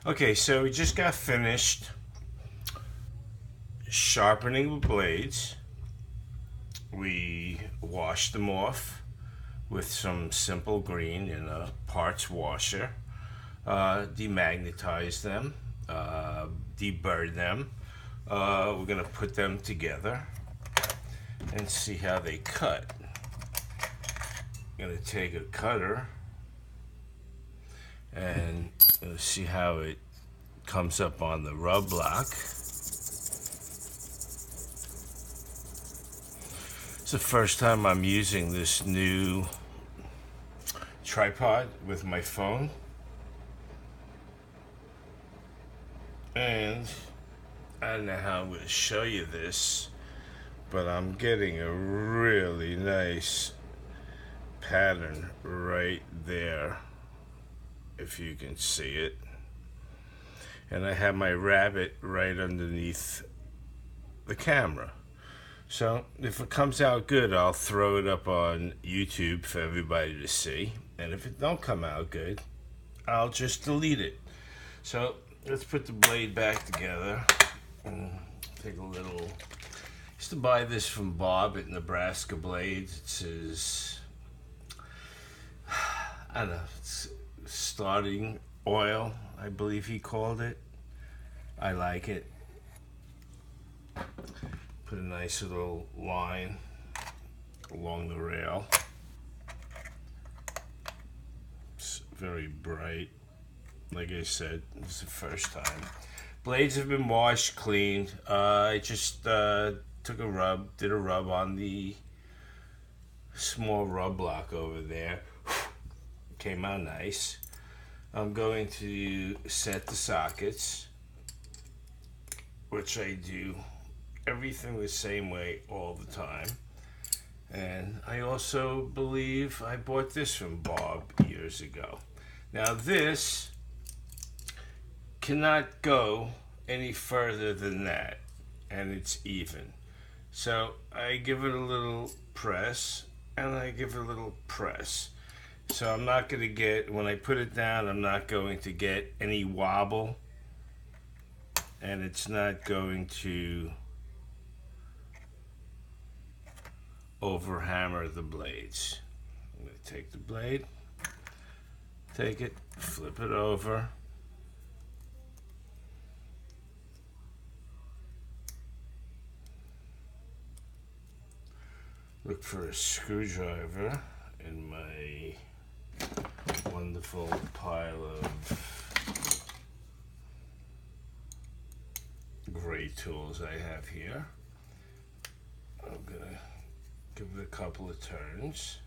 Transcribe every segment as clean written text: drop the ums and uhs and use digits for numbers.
Okay, so we just got finished sharpening the blades. We washed them off with some simple green in a parts washer, demagnetized them, deburred them. We're going to put them together and see how they cut. I'm going to take a cutter and see how it comes up on the rub block. It's the first time I'm using this new tripod with my phone, and I don't know how I'm going to show you this, but I'm getting a really nice pattern right there, if you can see it. And I have my rabbit right underneath the camera. So if it comes out good, I'll throw it up on YouTube for everybody to see. And if it don't come out good, I'll just delete it. So let's put the blade back together and take a little. I used to buy this from Bob at Nebraska Blades. It says, I don't know, it's starting oil, I believe he called it. I like it. Put a nice little line along the rail. It's very bright. Like I said, it's the first time. Blades have been washed, cleaned. I just took a rub, did a rub on the small rub block over there. Came out nice. I'm going to set the sockets, which I do everything the same way all the time. And I also believe I bought this from Bob years ago. Now this cannot go any further than that, and it's even. So I give it a little press, and I give it a little press. So I'm not going to get, when I put it down, I'm not going to get any wobble, and it's not going to over hammer the blades. I'm going to take the blade, take it, flip it over, look for a screwdriver in my wonderful pile of gray tools I have here. I'm gonna give it a couple of turns.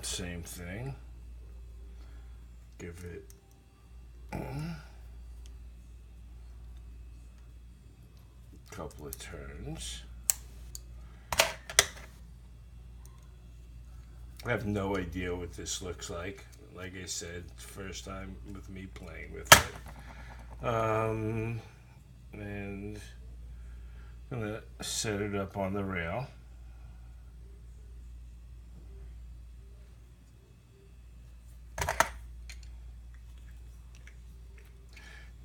Same thing. Give it a couple of turns. I have no idea what this looks like. Like I said, it's the first time with me playing with it. And I'm gonna set it up on the rail.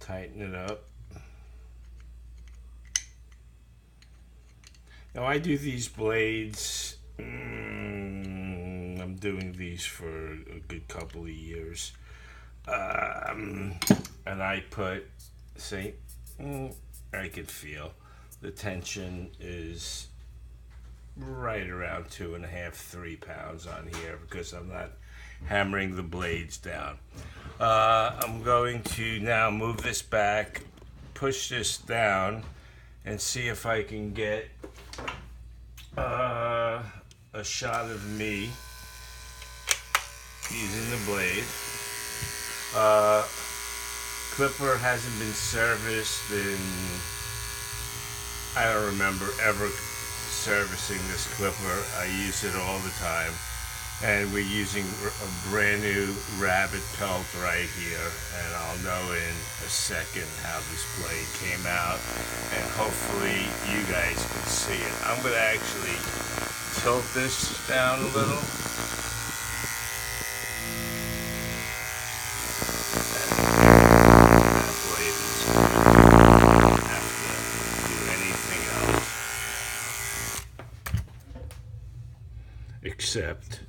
Tighten it up. Now I do these blades, I'm doing these for a good couple of years. And I put, see, I can feel the tension is right around 2.5, 3 pounds on here because I'm not hammering the blades down. I'm going to now move this back, push this down, and see if I can get a shot of me using the blade. Clipper hasn't been serviced in, I don't remember ever servicing this clipper. I use it all the time. And we're using a brand new rabbit pelt right here, and I'll know in a second how this blade came out, and hopefully you guys can see it. I'm going to actually tilt this down a little. except